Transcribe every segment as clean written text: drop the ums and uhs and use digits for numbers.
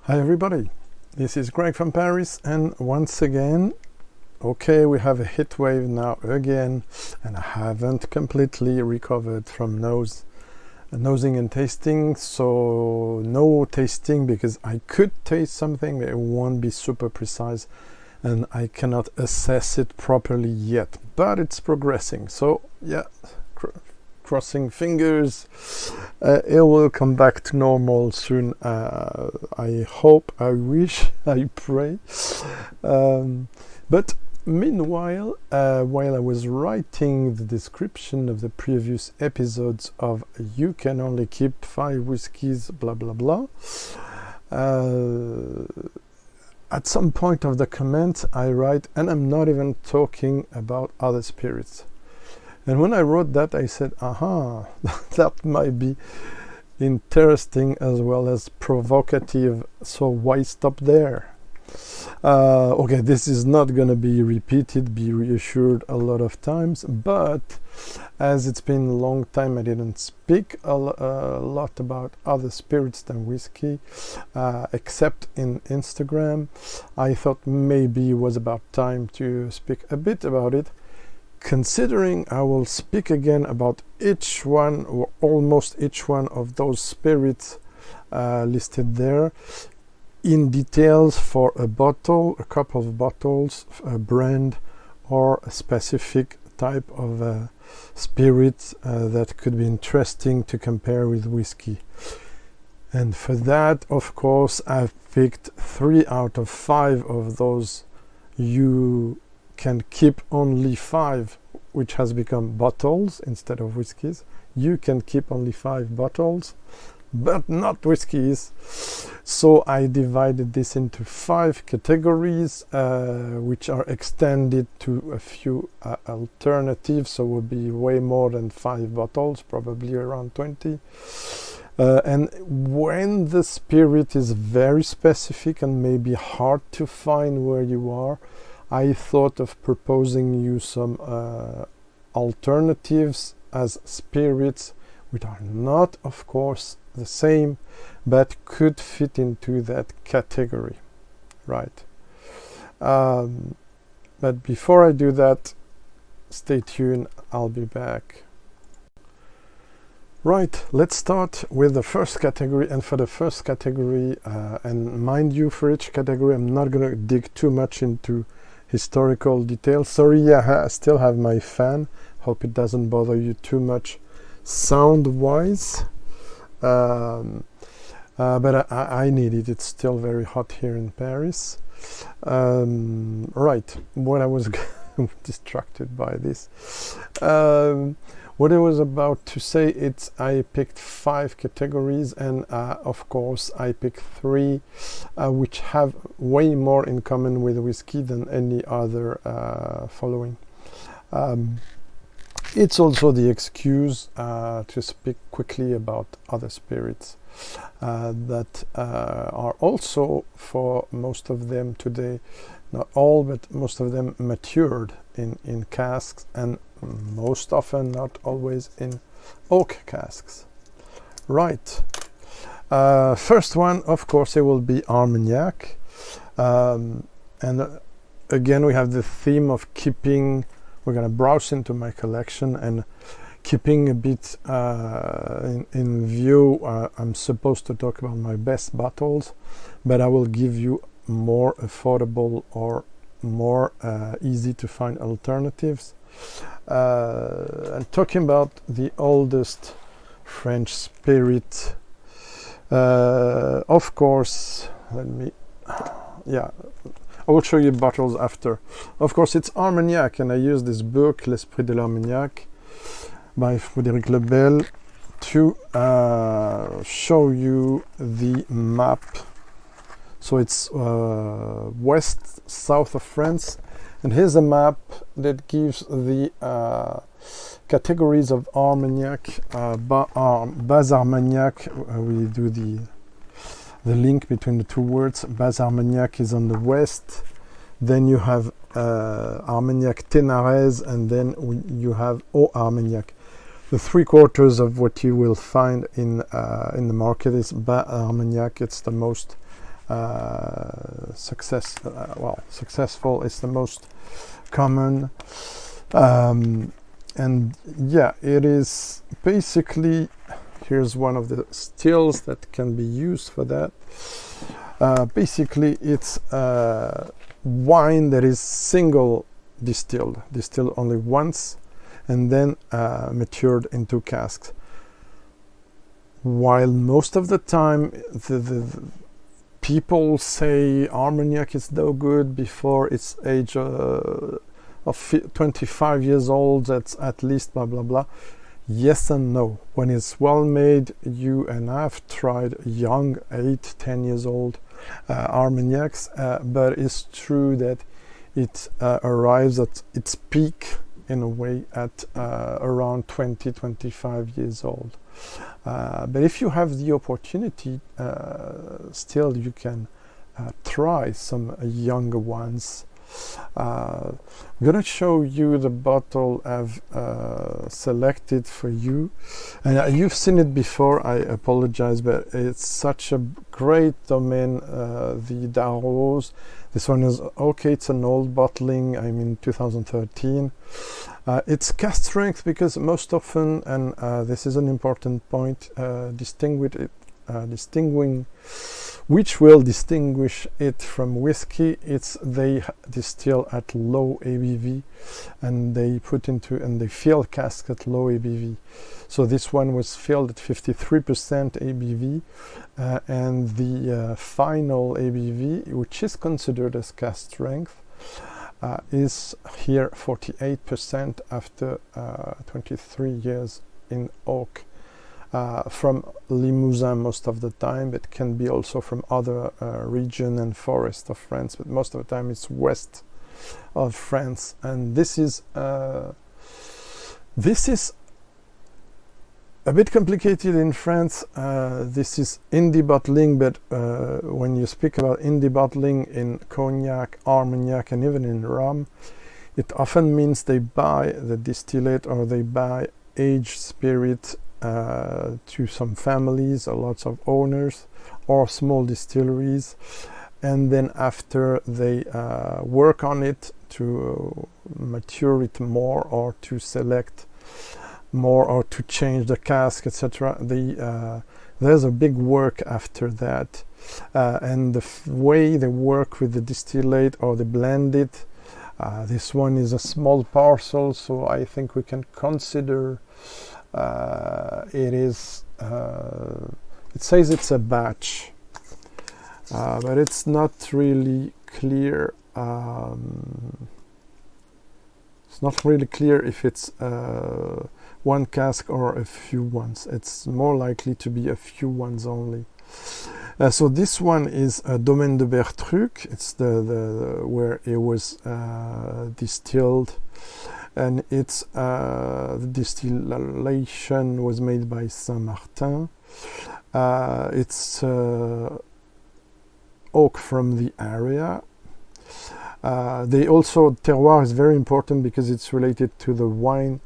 Hi everybody, this is Greg from Paris, and once again, okay, we have a heat wave now again, and I haven't completely recovered from nosing and tasting, so no tasting because I could taste something but it won't be super precise and I cannot assess it properly yet, but it's progressing, so yeah, crossing fingers, it will come back to normal soon. I hope, I wish, I pray. But meanwhile, while I was writing the description of the previous episodes of You Can Only Keep 5 Whiskies, blah blah blah, at some point of the comment I write, and I'm not even talking about other spirits. And when I wrote that, I said, aha, that might be interesting as well as provocative, so why stop there? Okay, this is not going to be repeated, be reassured a lot of times, but as it's been a long time I didn't speak a lot about other spirits than whiskey, except in Instagram, I thought maybe it was about time to speak a bit about it. Considering I will speak again about each one or almost each one of those spirits listed there in details for a bottle, a couple of bottles, a brand or a specific type of spirit that could be interesting to compare with whiskey. And for that, of course, I've picked 3 out of 5 of those You Can Keep Only 5, which has become bottles instead of whiskies. You can keep only 5 bottles, but not whiskies. So I divided this into 5 categories, which are extended to a few alternatives, so would be way more than 5 bottles, probably around 20. And when the spirit is very specific and maybe hard to find where you are, I thought of proposing you some alternatives as spirits which are not, of course, the same, but could fit into that category, right? But before I do that, stay tuned, I'll be back. Right, let's start with the first category, and for the first category, and mind you, for each category, I'm not going to dig too much into historical details. Sorry, I still have my fan. Hope it doesn't bother you too much sound-wise. But I need it. It's still very hot here in Paris. Right, what I was distracted by this. What I was about to say, it's I picked 5 categories, and of course I picked 3 which have way more in common with whiskey than any other following. It's also the excuse to speak quickly about other spirits that are also, for most of them today, not all, but most of them matured in casks, and most often, not always, in oak casks. Right. First one, of course, it will be Armagnac. And again, we have the theme of keeping. We're going to browse into my collection and keeping a bit in view. I'm supposed to talk about my best bottles, but I will give you more affordable or more easy to find alternatives. And talking about the oldest French spirit, of course, I will show you bottles after. Of course, it's Armagnac, and I use this book, L'Esprit de l'Armagnac, by Frédéric Lebel, to show you the map. So it's west, south of France, and here's a map that gives the categories of Armagnac, bas-armagnac. We do the link between the two words. Bas-armagnac is on the west, then you have Armagnac Ténarèse, and then you have Haut-Armagnac. The 3/4 of what you will find in the market is bas-armagnac. It's the most successful is the most common. And yeah, it is basically, here's one of the stills that can be used for that. Basically it's wine that is single distilled only once, and then matured into casks. While most of the time the people say Armagnac is no good before its age of 25 years old, that's at least blah blah blah. Yes and no. When it's well made, you and I've tried young 8-10 years old Armagnacs, but it's true that it arrives at its peak in a way at around 20-25 years old. But if you have the opportunity, still you can try some younger ones. I'm gonna show you the bottle I've selected for you, and you've seen it before. I apologize, but it's such a great domain, the Darros. This one is okay, it's an old bottling, I mean 2013. It's cask strength because most often, and this is an important point, distinguishing which will distinguish it from whiskey, it's they distill at low ABV, and they put into and they fill casks at low ABV. So this one was filled at 53% ABV, and the final ABV, which is considered as cask strength, is here 48% after 23 years in oak. From Limousin most of the time, but can be also from other region and forest of France, but most of the time it's west of France. And this is a bit complicated in France. This is indie bottling, but when you speak about indie bottling in cognac, Armagnac, and even in rum, it often means they buy the distillate or they buy aged spirit to some families or lots of owners or small distilleries, and then after they work on it to mature it more or to select more or to change the cask, etc. There's a big work after that, and the way they work with the distillate or they blend it, this one is a small parcel, so I think we can consider it says it's a batch, but it's not really clear. It's not really clear if it's one cask or a few ones. It's more likely to be a few ones only. So this one is a Domaine de Bertruc. It's the where it was distilled. And it's the distillation was made by Saint-Martin. It's oak from the area. They also, terroir is very important because it's related to the wine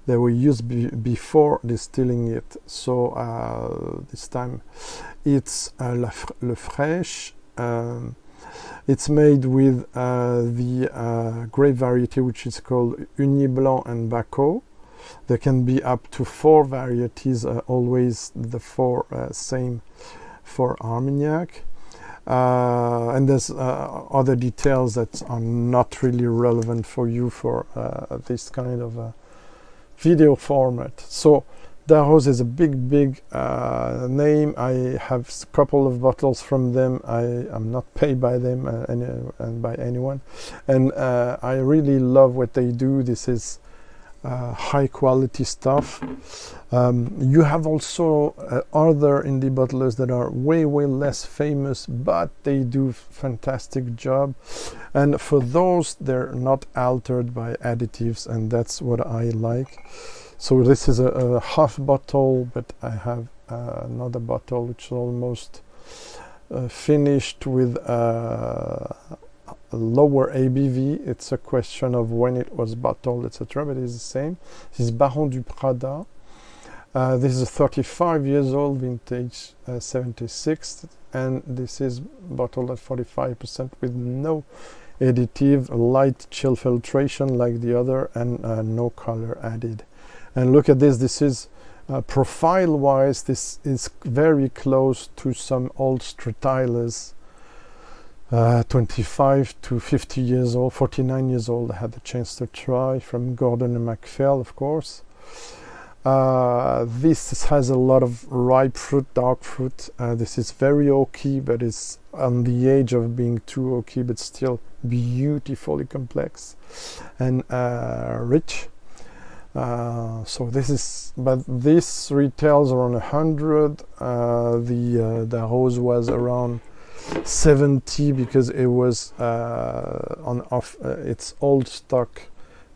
that we used before distilling it. So this time it's Le Fraîche. It's made with the grape variety which is called Ugni Blanc and Bacco. There can be up to 4 varieties, always the 4 same for Armagnac. And there's other details that are not really relevant for you for this kind of video format. So Darros is a big name. I have a couple of bottles from them. I'm not paid by them and by anyone, and I really love what they do. This is high quality stuff. You have also other indie bottlers that are way less famous, but they do fantastic job, and for those they're not altered by additives, and that's what I like. So this is a half bottle, but I have another bottle which is almost finished with a lower ABV. It's a question of when it was bottled, etc., but it's the same. This is Baron du Prada. This is a 35 years old vintage 76, and this is bottled at 45% with no additive, light chill filtration like the other, and no color added. And look at this, this is profile wise, this is very close to some old Stratilas, 25 to 50 years old, 49 years old. I had the chance to try from Gordon and MacPhail, of course. This has a lot of ripe fruit, dark fruit. This is very oaky, but it's on the edge of being too oaky, but still beautifully complex and rich. So this is, but this retails around 100. The rose was around 70 because it was its old stock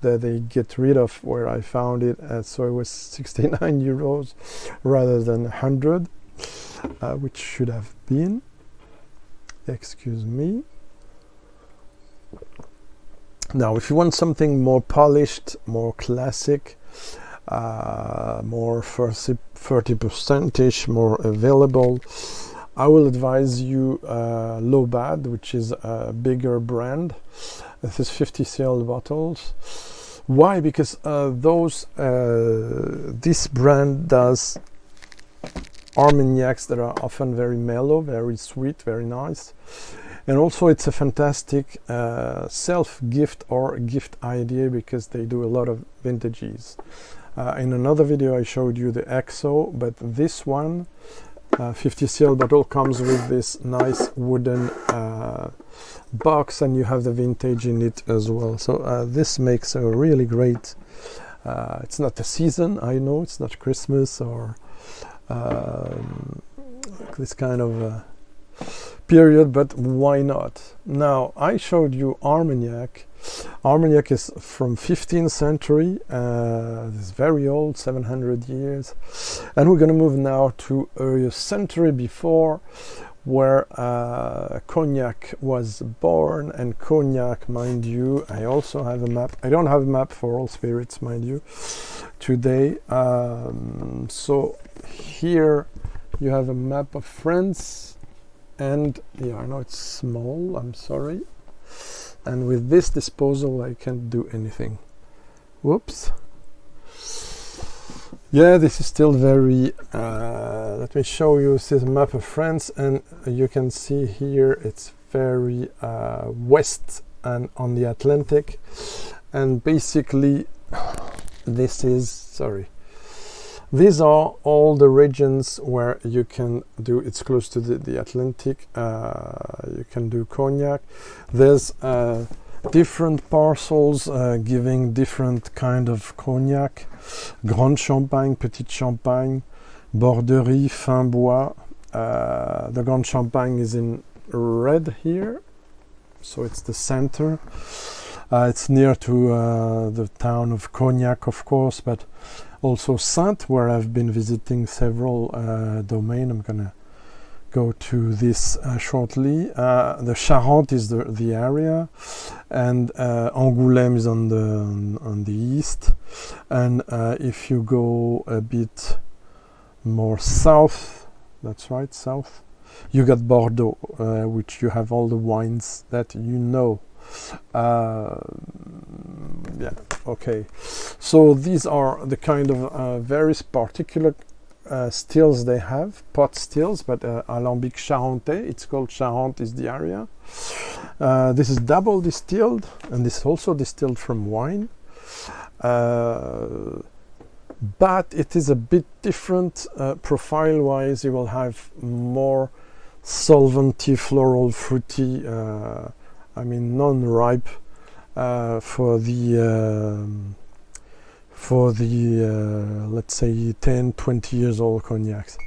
that they get rid of where I found it, so it was 69 euros rather than 100, which should have been, excuse me. Now if you want something more polished, more classic, more 30%ish, more available, I will advise you Lobad, which is a bigger brand. This is 50 cl bottles. Why? Because this brand does armagnacs that are often very mellow, very sweet, very nice. And also it's a fantastic self-gift or gift idea because they do a lot of vintages. In another video I showed you the EXO, but this one, 50 cl bottle, comes with this nice wooden box, and you have the vintage in it as well. So this makes a really great, it's not the season, I know it's not Christmas or this kind of period, but why not? Now I showed you Armagnac. Armagnac is from 15th century, it's very old, 700 years, and we're going to move now to a century before, where cognac was born. And cognac, mind you, I also have a map. I don't have a map for all spirits, mind you, today. So here you have a map of France, and yeah, I know it's small, I'm sorry. And with this disposal I can't do anything. Whoops. Yeah, this is still very, let me show you. This is a map of France, and you can see here it's very west and on the Atlantic. And basically this is, sorry, these are all the regions where you can do, it's close to the Atlantic, you can do cognac. There's different parcels giving different kind of cognac: Grande Champagne, Petite Champagne, Borderie, Fin Bois. The Grande Champagne is in red here, so it's the center. It's near to the town of Cognac, of course, but also Saintes, where I've been visiting several domains. I'm gonna go to this shortly. The Charente is the area, and Angoulême is on the east. And if you go a bit more south, that's right, south, you got Bordeaux, which you have all the wines that you know. Yeah, okay. So these are the kind of very particular stills they have, pot stills, but alambic Charentais, it's called Charente, is the area. This is double distilled, and this is also distilled from wine. But it is a bit different profile wise. You will have more solventy, floral, fruity, I mean non-ripe, for the let's say 10-20 years old cognacs.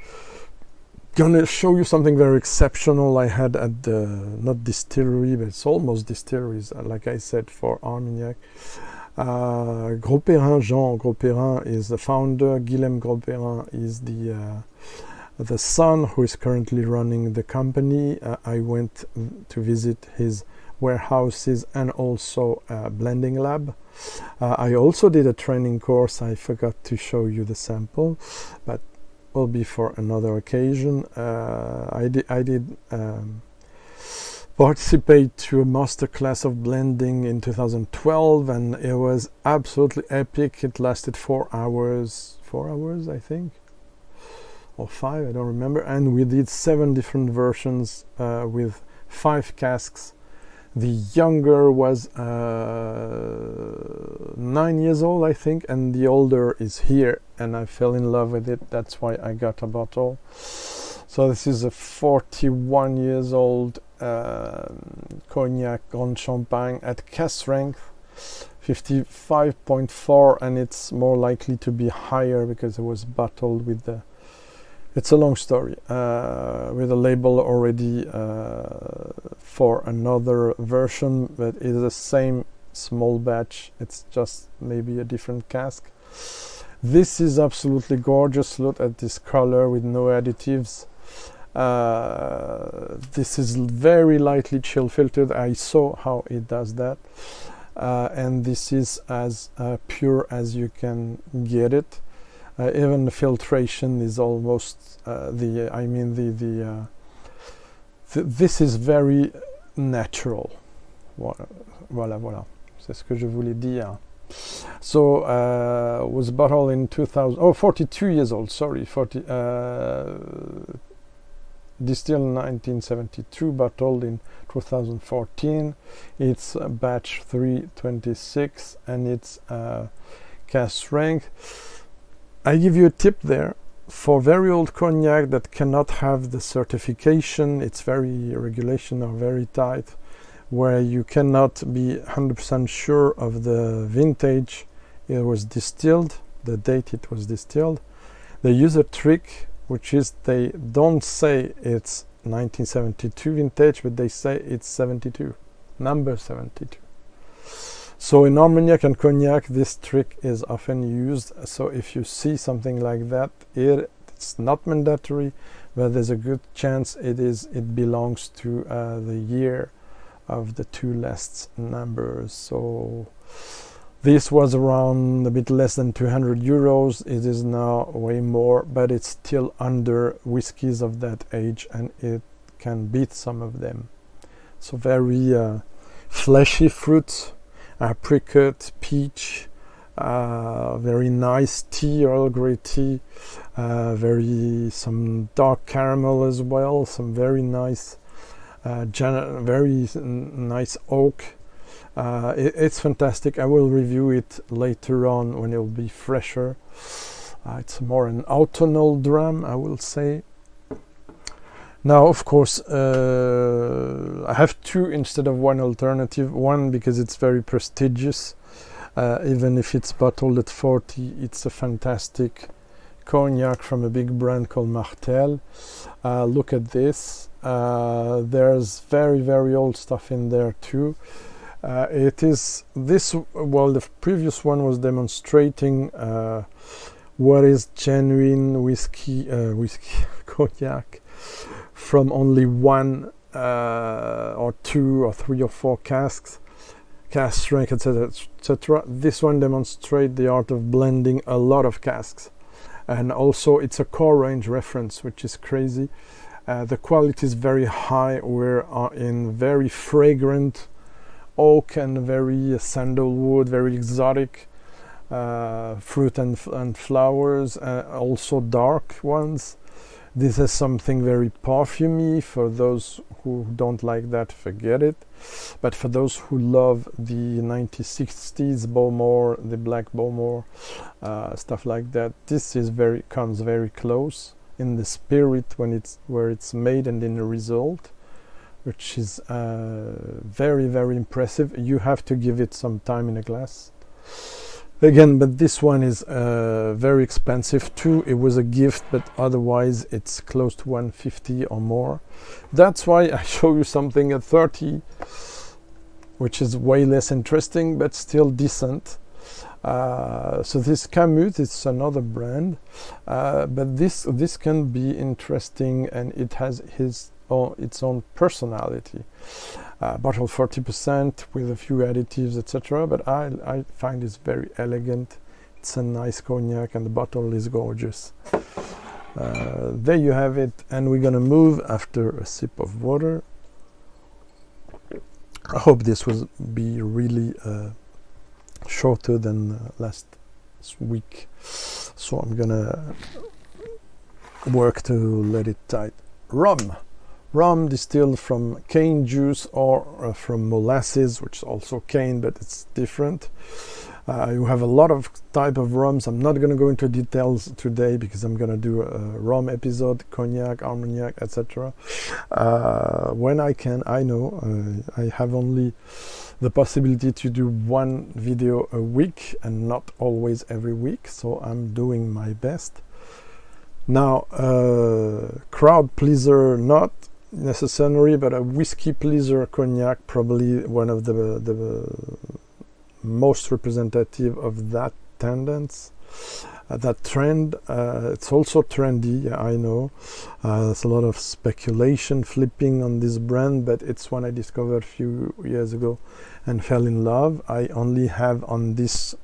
Gonna show you something very exceptional I had at the, not distillery, but it's almost distilleries, like I said, for Armagnac. Grosperrin, Jean Grosperrin is the founder. Guillaume Grosperrin is the son who is currently running the company. I went to visit his warehouses and also a blending lab. I also did a training course. I forgot to show you the sample, but will be for another occasion. I did participate to a masterclass of blending in 2012, and it was absolutely epic. It lasted 4 hours I think, or 5, I don't remember, and we did 7 different versions with 5 casks. The younger was 9 years old, I think, and the older is here, and I fell in love with it. That's why I got a bottle. So this is a 41 years old cognac Grand Champagne at cask strength, 55.4, and it's more likely to be higher because it was bottled with the, it's a long story, with a label already for another version, but it's the same small batch. It's just maybe a different cask. This is absolutely gorgeous. Look at this color with no additives. This is very lightly chill filtered. I saw how it does that, and this is as pure as you can get it. Even the filtration is almost this is very natural. Voilà, c'est ce que je voulais dire. So was bottled in 42 years old, sorry, distilled in 1972, bottled in 2014. It's batch 326, and it's cask strength. I give you a tip there. For very old cognac that cannot have the certification, its very regulation are very tight, where you cannot be 100% sure of the vintage it was distilled, the date it was distilled. They use a trick, which is they don't say it's 1972 vintage, but they say it's 72, number 72. So in Armagnac and Cognac, this trick is often used. So if you see something like that, it's not mandatory, but there's a good chance it belongs to the year of the 2 last numbers. So this was around a bit less than 200 euros. It is now way more, but it's still under whiskies of that age, and it can beat some of them. So very fleshy fruits, apricot, peach, very nice tea, Earl Grey tea, some dark caramel as well, some very nice very nice oak. It's fantastic. I will review it later on when it will be fresher. It's more an autumnal dram, I will say. Now, of course, I have 2 instead of 1 alternative. One because it's very prestigious. Even if it's bottled at 40, it's a fantastic cognac from a big brand called Martel. Look at this. There's very, very old stuff in there too. It is this, well, the previous one was demonstrating what is genuine whiskey cognac from only 1 or 2 or 3 or 4 casks, cask strength, etc., etc. This one demonstrates the art of blending a lot of casks, and also it's a core range reference, which is crazy. The quality is very high. We're in very fragrant oak and very sandalwood, very exotic fruit and flowers, also dark ones. This is something very perfumey. For those who don't like that, forget it. But for those who love the 1960s Bowmore, the black Bowmore, stuff like that, this is comes very close in the spirit where it's made and in the result, which is very, very impressive. You have to give it some time in a glass. Again, but this one is very expensive too. It was a gift, but otherwise it's close to 150 or more. That's why I show you something at 30, which is way less interesting, but still decent. So this Camus, it's another brand, but this can be interesting, and it has its own personality. Bottle 40% with a few additives, etc. But I find it's very elegant. It's a nice cognac, and the bottle is gorgeous. There you have it, and we're gonna move after a sip of water. I hope this will be really shorter than last week, so I'm gonna work to let it tight. Rum distilled from cane juice or from molasses, which is also cane, but it's different. You have a lot of type of rums. I'm not going to go into details today because I'm going to do a rum episode, cognac, armagnac, etc. When I can. I know I have only the possibility to do one video a week and not always every week, so I'm doing my best. Now, crowd pleaser, not necessary, but a whiskey pleaser cognac, probably one of the most representative of that tendency, that trend. It's also trendy, I know. There's a lot of speculation flipping on this brand, but it's one I discovered a few years ago and fell in love. I only have on this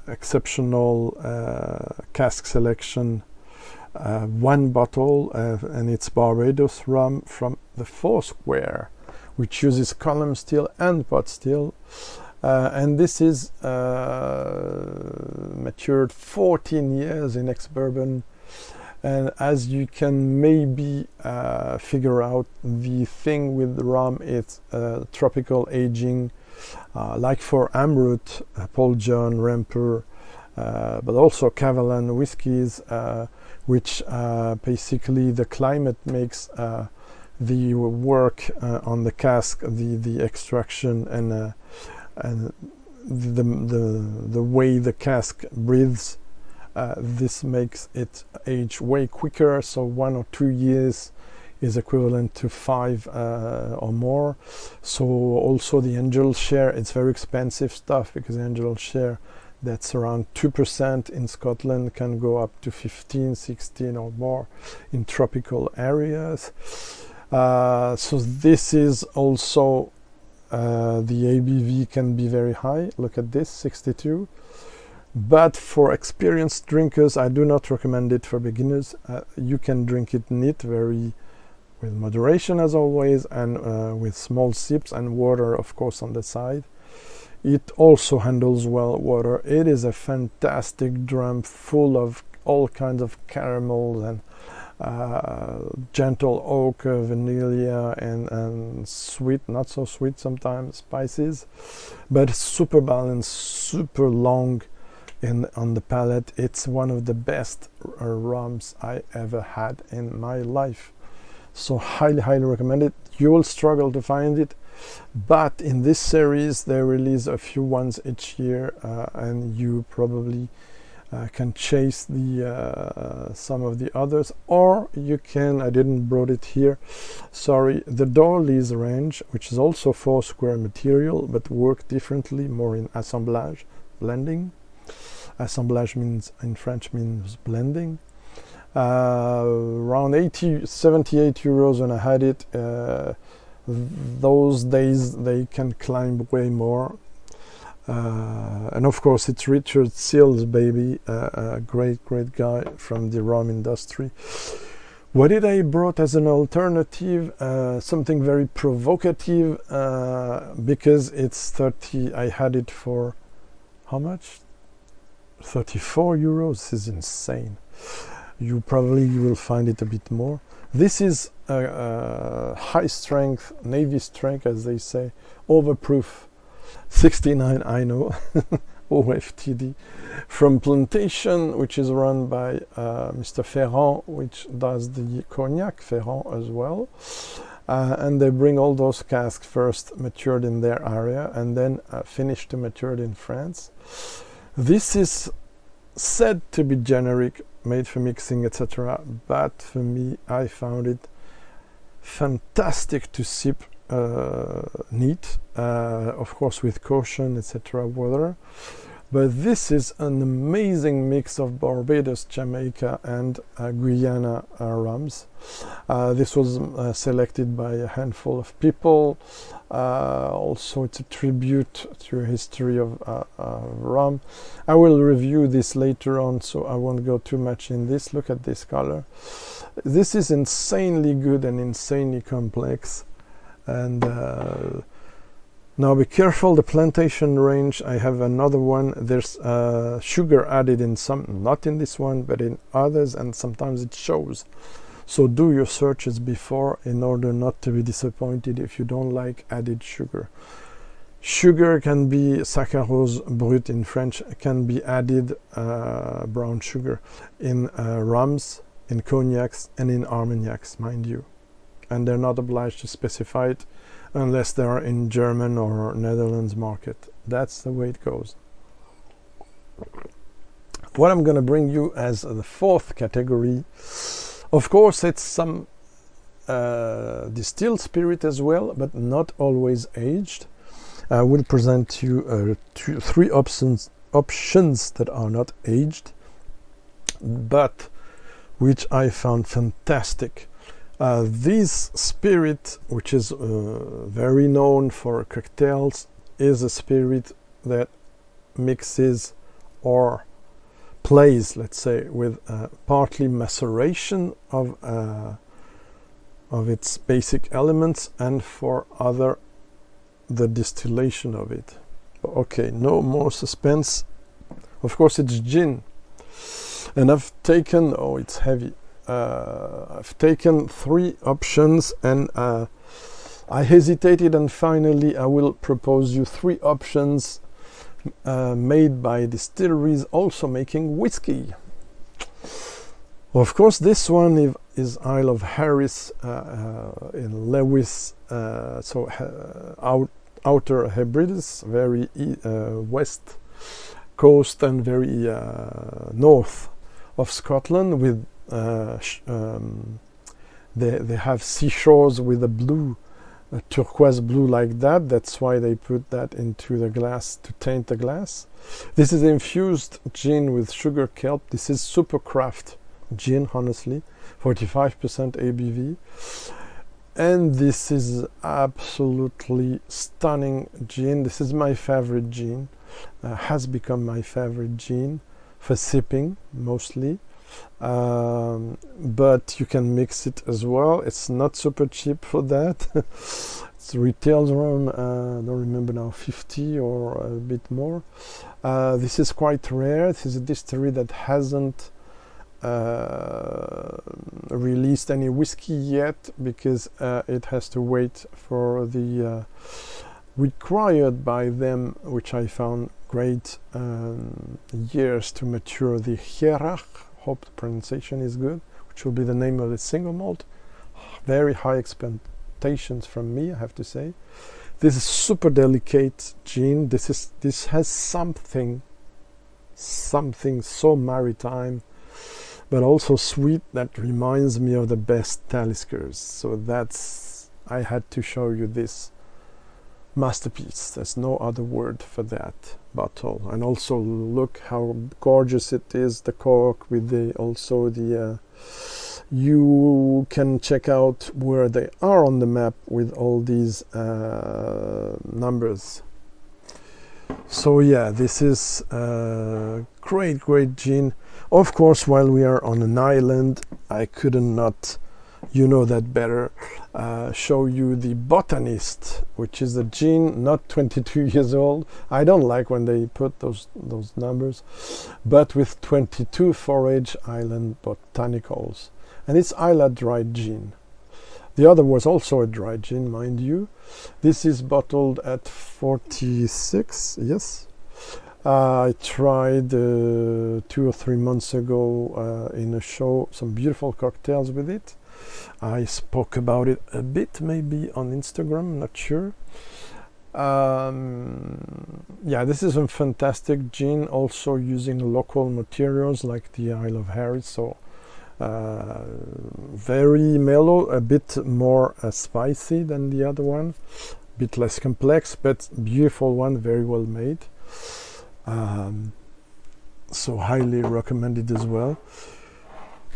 exceptional cask selection one bottle, and it's Barbados rum from the Foursquare, which uses column still and pot still, and this is matured 14 years in ex-bourbon. And as you can maybe figure out, the thing with the rum is tropical aging, like for Amrut, Paul John, Ramper, but also Cavalan whiskies, which basically the climate makes the work on the cask, the extraction, and the way the cask breathes. This makes it age way quicker, so 1 or 2 years is equivalent to 5 or more. So also the angel share, it's very expensive stuff, because the angel share that's around 2% in Scotland can go up to 15, 16 or more in tropical areas. So this is also the ABV can be very high. Look at this, 62. But for experienced drinkers, I do not recommend it for beginners. You can drink it neat, very with moderation as always, and with small sips, and water of course on the side. It also handles well water. It is a fantastic drum full of all kinds of caramels and gentle oak, vanilla, and sweet, not so sweet sometimes, spices, but super balanced, super long on the palate. It's one of the best rums I ever had in my life. So highly recommend it. You will struggle to find it, but in this series they release a few ones each year, and you probably can chase the some of the others, or you can, I didn't brought it here, sorry, the Dorley's range, which is also Foursquare material but work differently, more in assemblage, blending. Assemblage means in French means blending. Around 78 euros when I had it. Those days they can climb way more. And of course it's Richard Seals, baby, a great guy from the rum industry. What did I brought as an alternative? Something very provocative, because it's 30, I had it for how much? 34 euros. This is insane. You probably will find it a bit more. This is high strength, navy strength as they say, overproof 69, I know, OFTD, from Plantation, which is run by Mr. Ferrand, which does the cognac, Ferrand as well. And they bring all those casks first matured in their area and then finished to matured in France. This is said to be generic, made for mixing, etc. But for me, I found it fantastic to sip neat, of course with caution, etc. water. But this is an amazing mix of Barbados, Jamaica, and Guyana rums. This was selected by a handful of people. Also, it's a tribute to a history of rum. I will review this later on, so I won't go too much in this. Look at this color. This is insanely good and insanely complex. And now be careful, the plantation range, I have another one. There's sugar added in some, not in this one, but in others, and sometimes it shows. So do your searches before in order not to be disappointed if you don't like added sugar. Sugar can be saccharose brut in French, can be added brown sugar in rums, in cognacs, and in armagnacs, mind you. And they're not obliged to specify it unless they are in German or Netherlands market. That's the way it goes. What I'm going to bring you as the fourth category, of course, it's some distilled spirit as well, but not always aged. I will present you three options that are not aged, but which I found fantastic. This spirit, which is very known for cocktails, is a spirit that mixes or plays, let's say, with partly maceration of its basic elements, and for other the distillation of it. Okay, no more suspense. Of course, it's gin, and I've taken, oh, it's heavy. I've taken three options, and I hesitated, and finally I will propose you three options made by distilleries also making whiskey. Of course, this one is Isle of Harris in Lewis, Outer Hebrides, very west coast and very north of Scotland, with they have seashores with a blue, turquoise blue like that. That's why they put that into the glass to taint the glass. This is infused gin with sugar kelp. This is super craft gin, honestly, 45% ABV. And this is absolutely stunning gin. This is my favorite gin, has become my favorite gin for sipping mostly. But you can mix it as well. It's not super cheap for that. It retails around, I don't remember now, 50 or a bit more. This is quite rare. This is a distillery that hasn't released any whiskey yet, because it has to wait for the required by them, which I found great, years to mature the Hierach. Hope the pronunciation is good, which will be the name of the single malt. Very high expectations from me, I have to say. This is super delicate gin. This has something so maritime, but also sweet, that reminds me of the best Taliskers. So that's, I had to show you this masterpiece. There's no other word for that bottle. And also look how gorgeous it is, the cork with the you can check out where they are on the map with all these numbers. So yeah, this is great gin. Of course, while we are on an island, I couldn't not, you know that better, show you the Botanist, which is a gin, not 22 years old. I don't like when they put those numbers, but with 22 forage island botanicals. And it's Isla dry gin. The other was also a dry gin, mind you. This is bottled at 46, yes. I tried 2 or 3 months ago in a show some beautiful cocktails with it. I spoke about it a bit, maybe on Instagram, not sure. Yeah, this is a fantastic gin, also using local materials like the Isle of Harris. So very mellow, a bit more spicy than the other one, a bit less complex, but beautiful one, very well made. So highly recommended as well.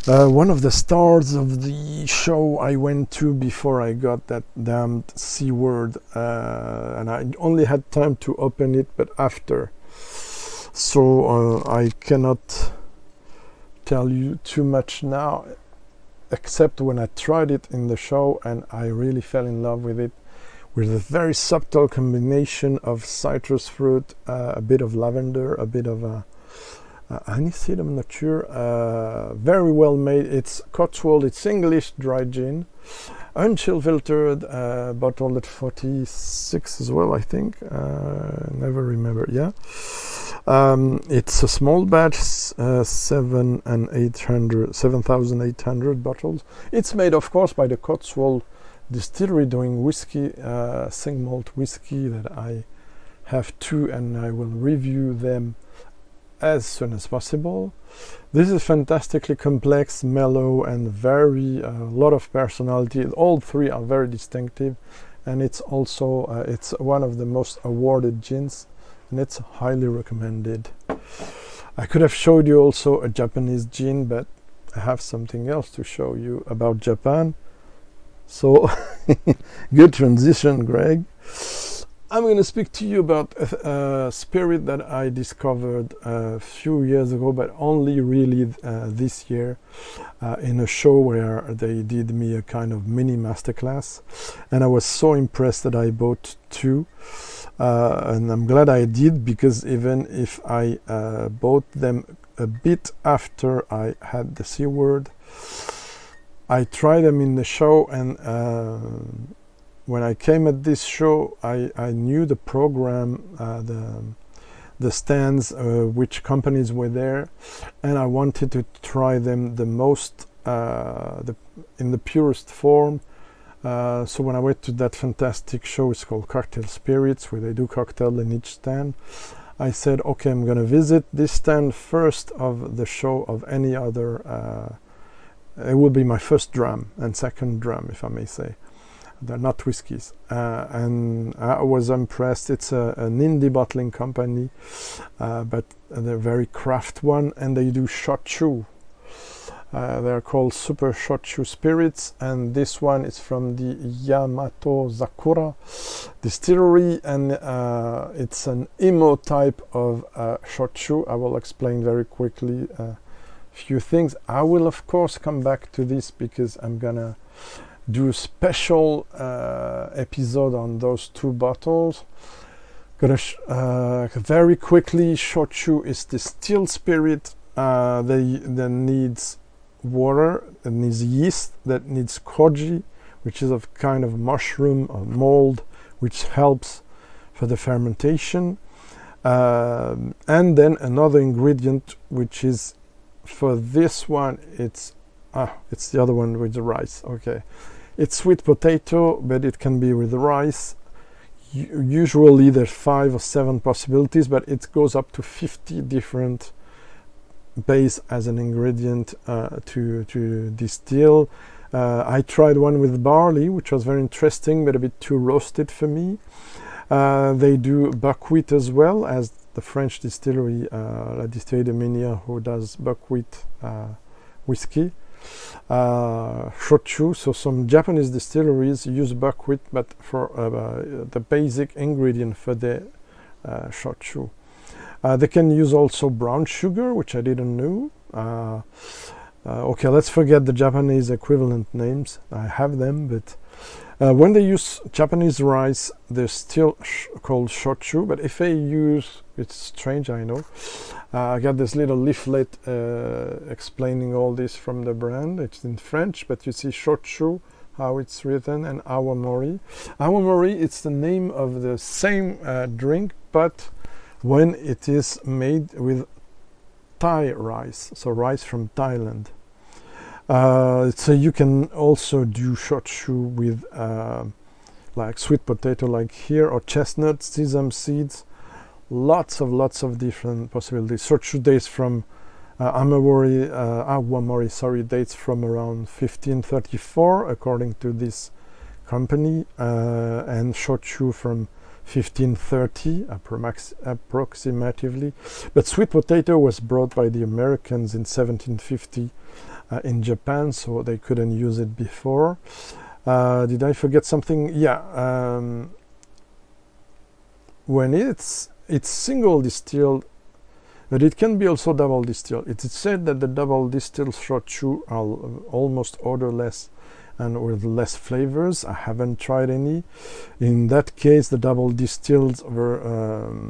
One of the stars of the show I went to before I got that damned C word, and I only had time to open it, but after. So I cannot tell you too much now, except when I tried it in the show and I really fell in love with it, with a very subtle combination of citrus fruit, a bit of lavender, a bit of aniseed, I'm not sure. Very well made. It's Cotswold, it's English dry gin, unchill filtered, bottled at 46 as well, I think. Never remember. Yeah. It's a small batch, 7,800 bottles. It's made, of course, by the Cotswold distillery doing whiskey, single malt whiskey that I have two, and I will review them as soon as possible. This is fantastically complex, mellow, and very lot of personality. All three are very distinctive, and it's also it's one of the most awarded gins, and it's highly recommended. I could have showed you also a Japanese gin, but I have something else to show you about Japan. So good transition, Greg. I'm going to speak to you about a spirit that I discovered a few years ago, but only really this year in a show where they did me a kind of mini masterclass, and I was so impressed that I bought two, and I'm glad I did, because even if I bought them a bit after I had the C word, I tried them in the show, and when I came at this show, I knew the program, the stands, which companies were there, and I wanted to try them the most in the purest form. So when I went to that fantastic show, it's called Cocktail Spirits, where they do cocktail in each stand, I said, okay, I'm going to visit this stand first of the show of any other. It will be my first dram and second dram, if I may say. They're not whiskies, and I was impressed. It's an indie bottling company, but they're very craft one, and they do SHOCHU. They're called Super SHOCHU Spirits, and this one is from the Yamato Zakura distillery, and it's an emo type of SHOCHU. I will explain very quickly a few things. I will of course come back to this because I'm gonna do a special episode on those two bottles. Very quickly, SHOCHU is distilled spirit that needs water, that needs yeast, that needs koji, which is a kind of mushroom or mold, which helps for the fermentation, and then another ingredient, which is for this one, it's the other one with the rice. Okay, it's sweet potato, but it can be with the rice. Usually there's 5 or 7 possibilities, but it goes up to 50 different base as an ingredient to distill. I tried one with barley, which was very interesting, but a bit too roasted for me. They do buckwheat as well, as the French distillery, La Distillerie de Minière, who does buckwheat whiskey. Shochu, so some Japanese distilleries use buckwheat, but for the basic ingredient for the shochu. They can use also brown sugar, which I didn't know. Okay, let's forget the Japanese equivalent names. I have them, but when they use Japanese rice, they're still called shochu, but if they use, it's strange, I know. I got this little leaflet explaining all this from the brand. It's in French, but you see shochu, how it's written, and awamori. Awamori, it's the name of the same drink, but when it is made with Thai rice, so rice from Thailand. So you can also do shochu with like sweet potato, like here, or chestnuts, sesame seeds. Lots of different possibilities. Shochu dates from awamori, dates from around 1534, according to this company, and shochu from 1530 approximately. But sweet potato was brought by the Americans in 1750 in Japan, so they couldn't use it before. Did I forget something? Yeah. When it's single distilled, but it can be also double distilled. It is said that the double distilled shochu are almost odorless and with less flavors. I haven't tried any. In that case, the double distilled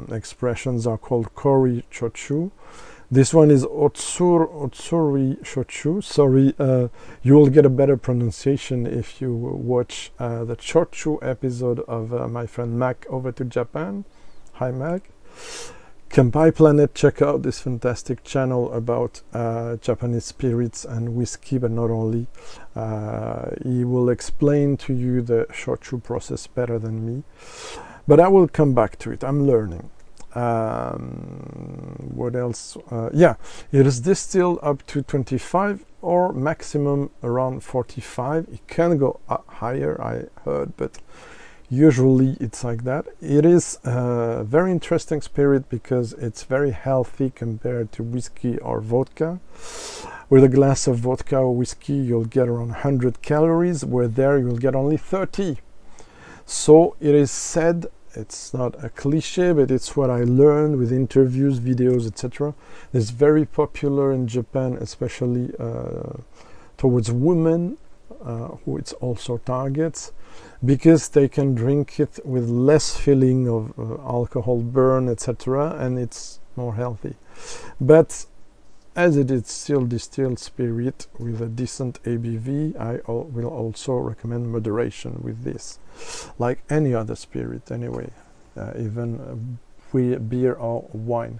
expressions are called kori shochu. This one is otsuri shochu. Sorry, you will get a better pronunciation if you watch the shochu episode of my friend Mac over to Japan. Hi Mac. Kampai Planet, check out this fantastic channel about Japanese spirits and whiskey, but not only. He will explain to you the shochu process better than me, but I will come back to it. I'm learning. What else? Yeah, it is distilled up to 25 or maximum around 45. It can go higher, I heard, but usually it's like that. It is a very interesting spirit because it's very healthy compared to whiskey or vodka. With a glass of vodka or whiskey, you'll get around 100 calories, where there you'll get only 30. So it is said, it's not a cliche, but it's what I learned with interviews, videos, etc. It's very popular in Japan, especially towards women, who it also targets, because they can drink it with less feeling of alcohol burn, etc., and it's more healthy. But as it is still distilled spirit with a decent ABV, I will also recommend moderation with this, like any other spirit anyway, even beer or wine.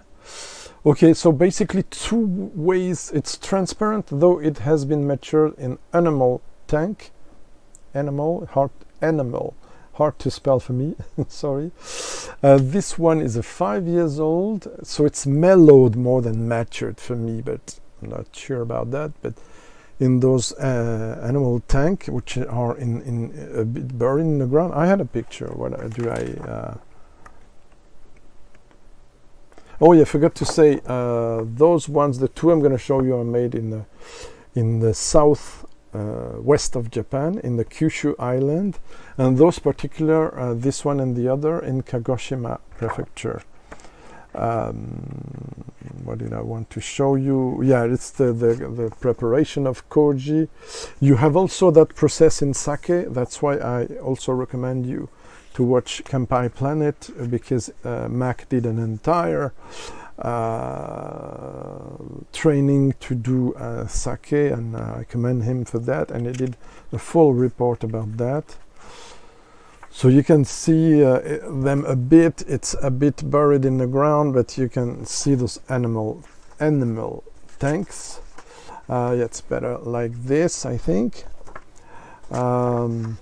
Okay, so basically two ways. It's transparent, though it has been matured in animal tank. Hard to spell for me. Sorry. This one is a 5 years old, so it's mellowed more than matured for me, but I'm not sure about that. But in those animal tank, which are in a bit buried in the ground, I had a picture. Oh yeah, forgot to say, those ones, the two I'm going to show you, are made in the south west of Japan, in the Kyushu island, and those particular, this one and the other, in Kagoshima prefecture. What did I want to show you? Yeah, it's the preparation of koji. You have also that process in sake. That's why I also recommend you to watch Kampai Planet, because Mac did an entire training to do sake, and I commend him for that, and he did a full report about that. So you can see them a bit. It's a bit buried in the ground, but you can see those animal tanks. Yeah, it's better like this, I think. And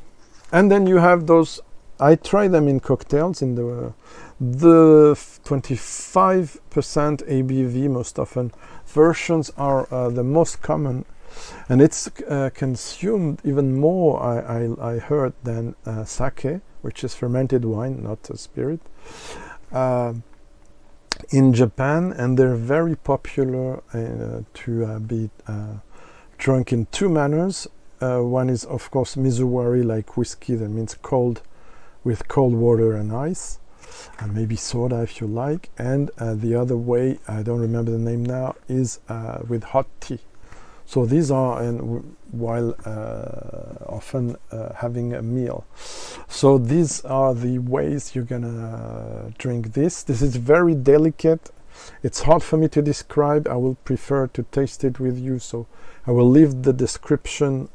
then you have those. I try them in cocktails in the 25% ABV. Most often versions are the most common, and it's consumed even more, I heard, than sake, which is fermented wine, not a spirit, in Japan. And they're very popular to be drunk in two manners. One is, of course, mizuwari, like whiskey, that means cold, with cold water and ice, and maybe soda if you like. And the other way, I don't remember the name now, is with hot tea. So these are while often having a meal. So these are the ways you're gonna drink this. This is very delicate. It's hard for me to describe. I will prefer to taste it with you, so I will leave the description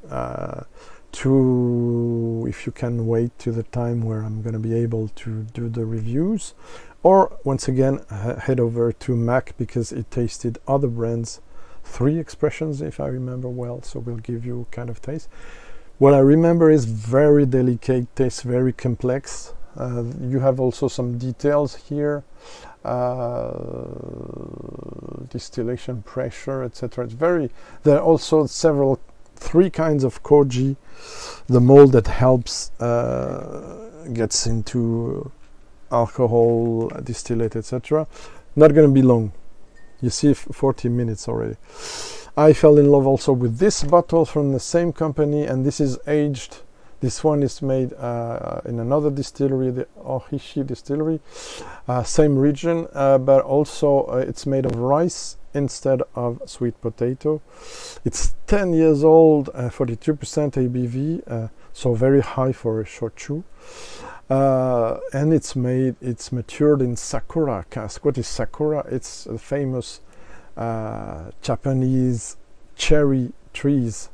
to, if you can wait to the time where I'm going to be able to do the reviews, or once again head over to Mac, because it tasted other brands, 3 expressions if I remember well, so we'll give you kind of taste. What I remember is very delicate taste, very complex. You have also some details here, distillation pressure, etc. It's very, there are also 3 kinds of koji. The mold that helps gets into alcohol, distillate, etc. Not going to be long. You see 40 minutes already. I fell in love also with this bottle from the same company, and this is aged. This one is made in another distillery, the Ohishi distillery, same region, but also it's made of rice instead of sweet potato. It's 10 years old, 42% ABV, so very high for a shochu. And it's matured in sakura cask. What is sakura? It's the famous Japanese cherry trees.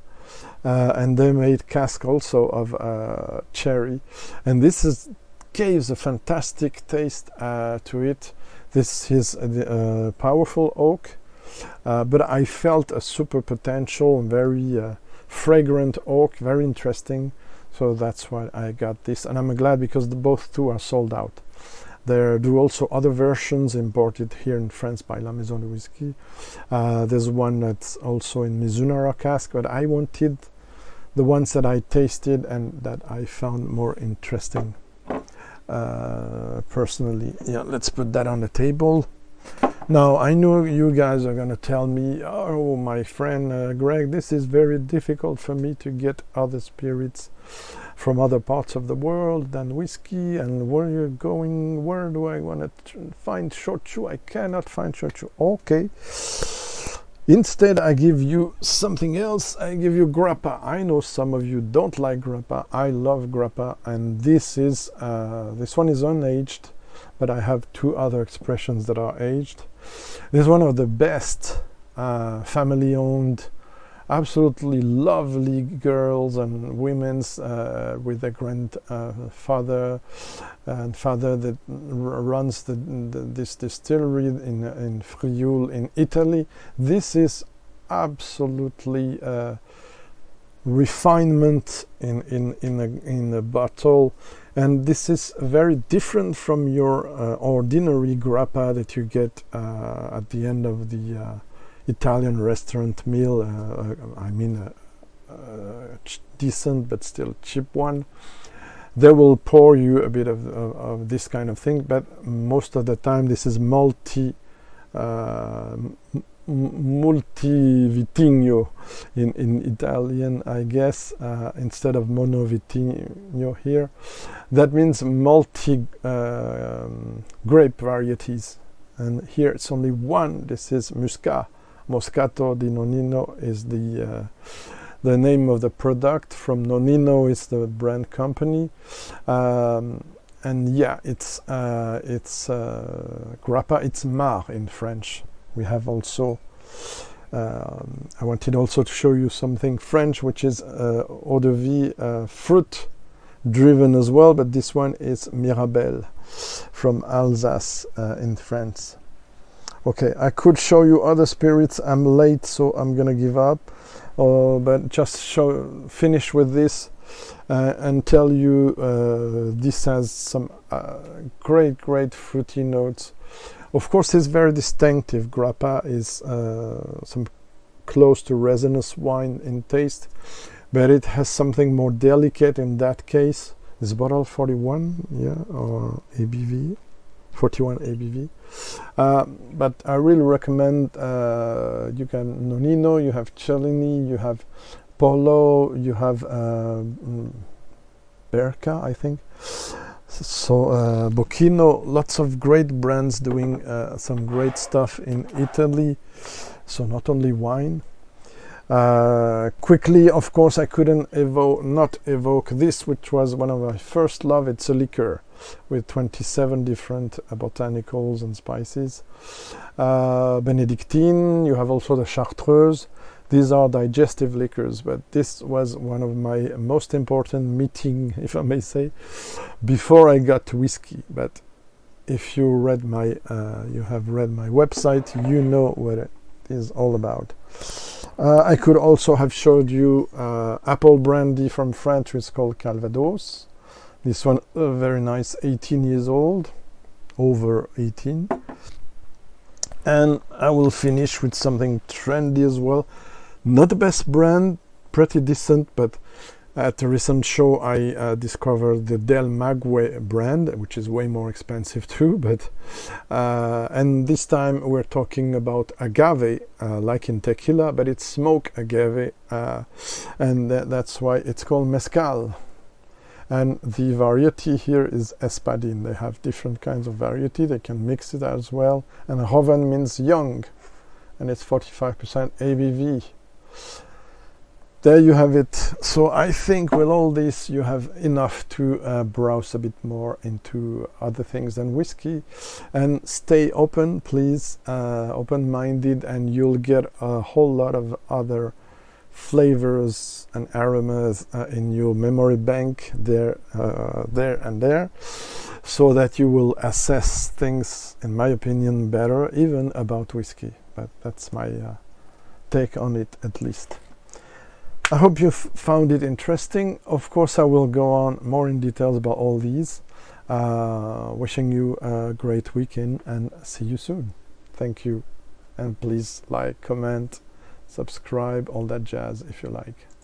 And they made cask also of cherry, and this gives a fantastic taste to it. This is a powerful oak, but I felt a super potential, very fragrant oak, very interesting. So that's why I got this, and I'm glad because both two are sold out. There do also other versions imported here in France by La Maison de Whisky. There's one that's also in Mizunara cask, but I wanted the ones that I tasted and that I found more interesting personally. Yeah, let's put that on the table. Now, I know you guys are going to tell me, oh, my friend Greg, this is very difficult for me to get other spirits from other parts of the world than whiskey, and where you're going, where do I want to find shochu? I cannot find shochu. Okay. Instead, I give you something else. I give you grappa. I know some of you don't like grappa. I love grappa, and this one is unaged, but I have two other expressions that are aged. This is one of the best family-owned, absolutely lovely girls and women's with a grandfather and father that runs this distillery in Friuli in Italy. This is absolutely refinement in a bottle, and this is very different from your ordinary grappa that you get at the end of the Italian restaurant meal. I mean decent but still cheap one. They will pour you a bit of this kind of thing, but most of the time this is multi-vitigno in Italian, I guess, instead of monovitigno here. That means multi grape varieties, and here it's only one. This is Muscat. Moscato di Nonnino is the name of the product. From Nonnino is the brand company, and yeah, it's grappa. It's mar in French. We have also. I wanted also to show you something French, which is eau de vie, fruit driven as well, but this one is Mirabelle from Alsace in France. Okay, I could show you other spirits. I'm late, so I'm gonna give up. But just finish with this and tell you this has some great fruity notes. Of course, it's very distinctive. Grappa is some close to resinous wine in taste, but it has something more delicate in that case. Is bottle 41, yeah, or ABV, 41 ABV. But I really recommend, you can Nonnino, you have Cellini, you have Polo, you have Berca, I think. So Bocchino, lots of great brands doing some great stuff in Italy. So not only wine. Quickly, of course, I couldn't not evoke this, which was one of my first love. It's a liqueur with 27 different botanicals and spices. Benedictine, you have also the Chartreuse. These are digestive liquors, but this was one of my most important meeting, if I may say, before I got to whiskey. But if you read you have read my website, you know what it is all about. I could also have showed you apple brandy from France, which is called Calvados. This one, very nice, 18 years old, over 18. And I will finish with something trendy as well. Not the best brand, pretty decent, but At a recent show, I discovered the Del Maguey brand, which is way more expensive too. But and this time we're talking about agave, like in tequila, but it's smoked agave, and that's why it's called mezcal. And the variety here is espadin. They have different kinds of variety. They can mix it as well. And joven means young, and it's 45% ABV. There you have it. So I think with all this you have enough to browse a bit more into other things than whiskey, and stay open, please, open-minded, and you'll get a whole lot of other flavors and aromas in your memory bank there, so that you will assess things, in my opinion, better, even about whiskey. But that's my take on it, at least. I hope you found it interesting. Of course, I will go on more in details about all these. Wishing you a great weekend, and see you soon. Thank you. And please like, comment, subscribe, all that jazz if you like.